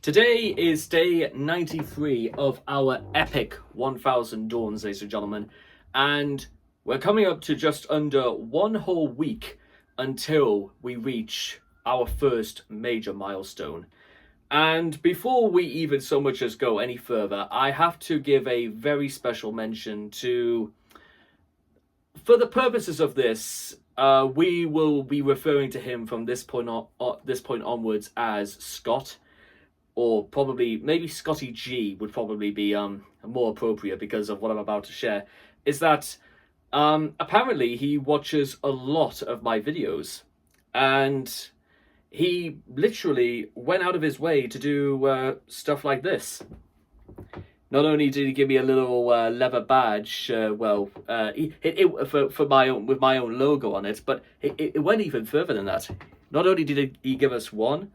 Today is day 93 of our epic 1000 Dawns, ladies and gentlemen, and we're coming up to just under one whole week until we reach our first major milestone. And before we even so much as go any further, I have to give a very special mention to, for the purposes of this, we will be referring to him from this point onwards as Scott. Or probably, maybe Scotty G would probably be more appropriate because of what I'm about to share, is that apparently he watches a lot of my videos. And he literally went out of his way to do stuff like this. Not only did he give me a little leather badge, with my own logo on it, but it went even further than that. Not only did he give us one,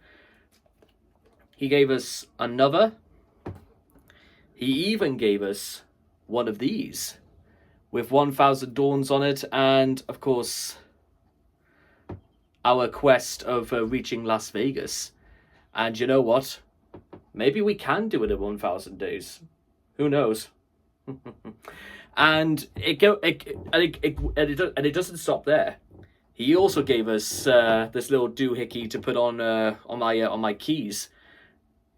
he gave us another. He even gave us one of these with 1000 Dawns on it, and of course our quest of reaching Las Vegas. And you know what? Maybe we can do it in 1000 days. Who knows? And it doesn't stop there. He also gave us this little doohickey to put on my keys.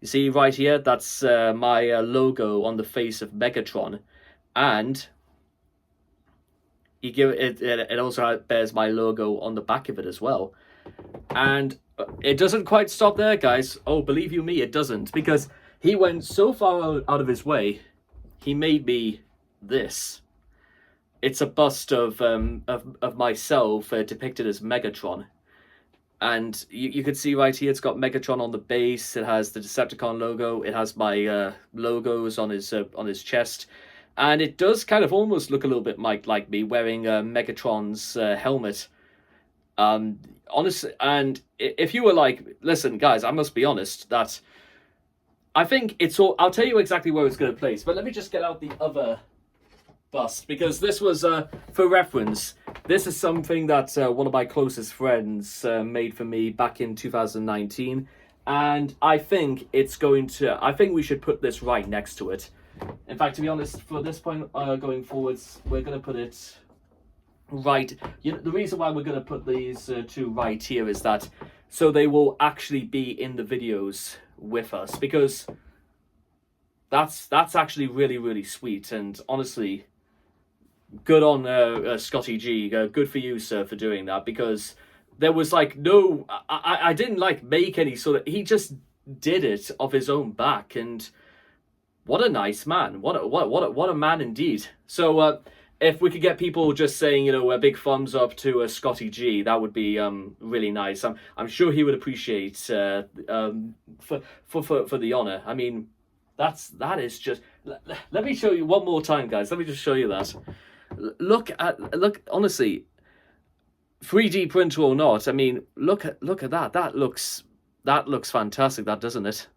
You see right here, that's my logo on the face of Megatron, and it also bears my logo on the back of it as well. And it doesn't quite stop there, guys. Oh, believe you me, it doesn't, because he went so far out of his way. He made me this. It's a bust of myself depicted as Megatron. And you can see right here, it's got Megatron on the base. It has the Decepticon logo. It has my logos on his chest, and it does kind of almost look a little bit like me wearing Megatron's helmet. Honestly, and if you were like, listen, guys, I must be honest that I think it's all. I'll tell you exactly where it's going to place, but let me just get out the other bust, because this was for reference. This is something that one of my closest friends made for me back in 2019, and I think we should put this right next to it. In fact, to be honest, for this point going forwards, we're going to put it right. The reason why we're going to put these two right here is that so they will actually be in the videos with us, because that's actually really, really sweet. And honestly, good on Scotty G. Good for you, sir, for doing that, because there was like no, I didn't like make any sort of. He just did it off his own back, and what a nice man. What a man indeed. So if we could get people just saying, a big thumbs up to Scotty G, that would be really nice. I'm sure he would appreciate for the honor. I mean, that is just. Let me show you one more time, guys. Let me just show you that. Look, honestly, 3D printer or not, I mean, look at that. That looks fantastic, that, doesn't it?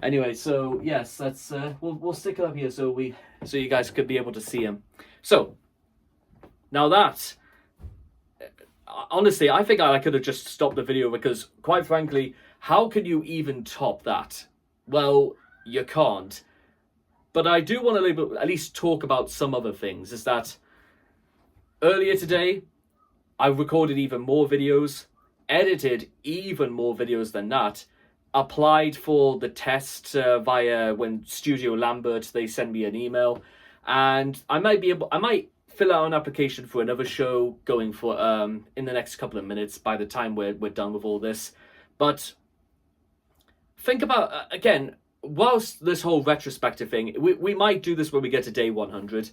Anyway, so yes, that's we'll stick it up here so you guys could be able to see him. So now that, honestly, I think I could have just stopped the video, because quite frankly, how can you even top that? Well, you can't. But I do want to at least talk about some other things. Is that earlier today, I recorded even more videos, edited even more videos than that, applied for the test via when Studio Lambert, they send me an email, and I might fill out an application for another show going for in the next couple of minutes by the time we're done with all this. But think about again. Whilst this whole retrospective thing, we might do this when we get to day 100,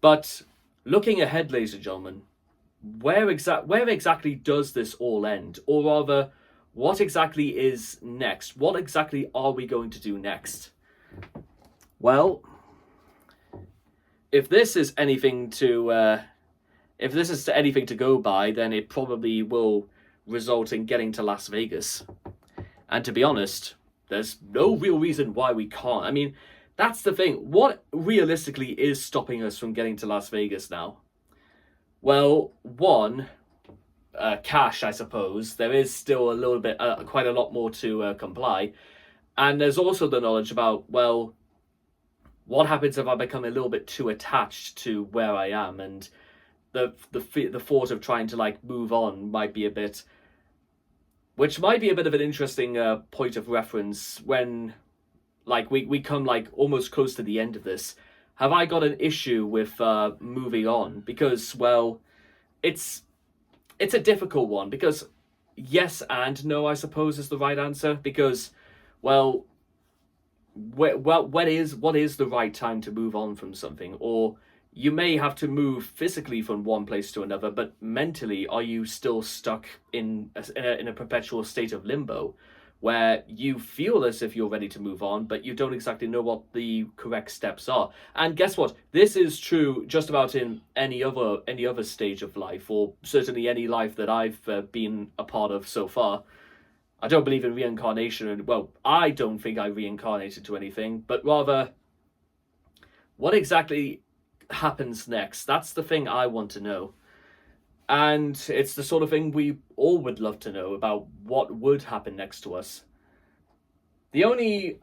but looking ahead, ladies and gentlemen, where exactly does this all end? Or rather, what exactly is next? What exactly are we going to do next? Well, if this is anything to go by, then it probably will result in getting to Las Vegas. And to be honest, there's no real reason why we can't. I mean, that's the thing. What realistically is stopping us from getting to Las Vegas now? Well, one, cash, I suppose. There is still a little bit, quite a lot more to comply. And there's also the knowledge about, well, what happens if I become a little bit too attached to where I am, and the thought of trying to like move on might be a bit, which might be a bit of an interesting point of reference when like we come like almost close to the end of this. Have I got an issue with moving on? Because, well, it's a difficult one, because yes and no, I suppose, is the right answer. Because, well, what is the right time to move on from something? Or you may have to move physically from one place to another, but mentally, are you still stuck in a perpetual state of limbo, where you feel as if you're ready to move on, but you don't exactly know what the correct steps are? And guess what? This is true just about in any other stage of life, or certainly any life that I've been a part of so far. I don't believe in reincarnation, and well, I don't think I reincarnated to anything, but rather, what exactly happens next? That's the thing I want to know. And it's the sort of thing we all would love to know about what would happen next to us. The only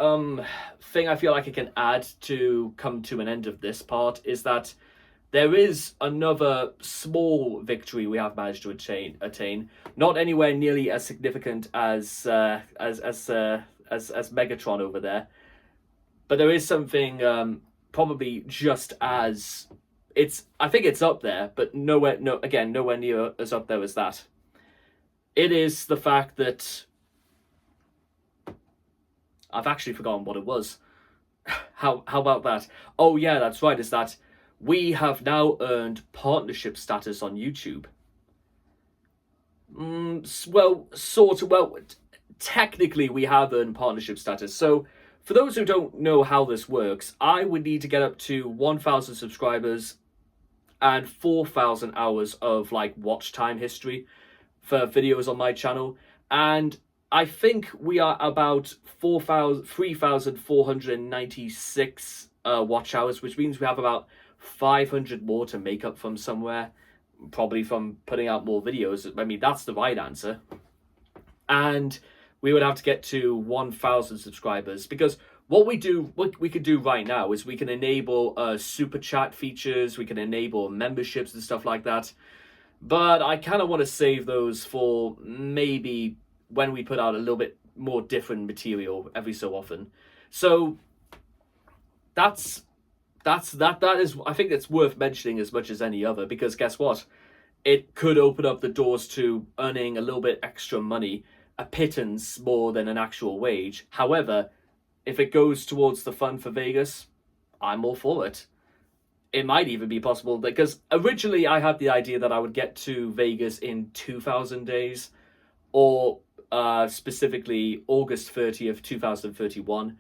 thing I feel like I can add to come to an end of this part is that there is another small victory we have managed to attain. Not anywhere nearly as significant as Megatron over there, but there is something probably just as, I think it's up there, but nowhere near as up there as that. It is the fact that I've actually forgotten what it was. How about that? Oh yeah, that's right. Is that we have now earned partnership status on YouTube. Technically we have earned partnership status. So for those who don't know how this works, I would need to get up to 1,000 subscribers and 4,000 hours of like watch time history for videos on my channel. And I think we are about 3,496 watch hours, which means we have about 500 more to make up from somewhere, probably from putting out more videos. I mean, that's the right answer. And we would have to get to 1,000 subscribers, because what we could do right now is we can enable super chat features, we can enable memberships and stuff like that. But I kind of want to save those for maybe when we put out a little bit more different material every so often. So that is, I think it's worth mentioning as much as any other, because guess what? It could open up the doors to earning a little bit extra money, a pittance more than an actual wage. However, if it goes towards the fun for Vegas, I'm all for it. It might even be possible, because originally I had the idea that I would get to Vegas in 2,000 days, or specifically August 30th, 2031.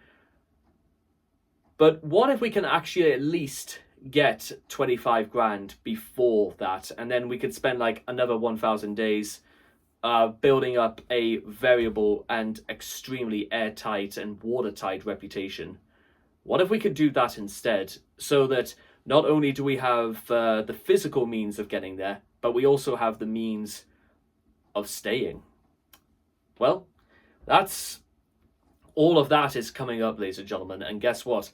But what if we can actually at least get 25 grand before that, and then we could spend like another 1,000 days building up a variable and extremely airtight and watertight reputation? What if we could do that instead, so that not only do we have the physical means of getting there, but we also have the means of staying? Well, that's all of that is coming up, ladies and gentlemen. And guess what?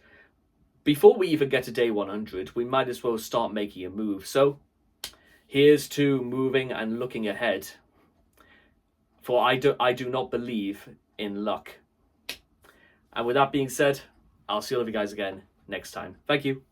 Before we even get to day 100, we might as well start making a move. So here's to moving and looking ahead. For I do not believe in luck. And with that being said, I'll see all of you guys again next time. Thank you.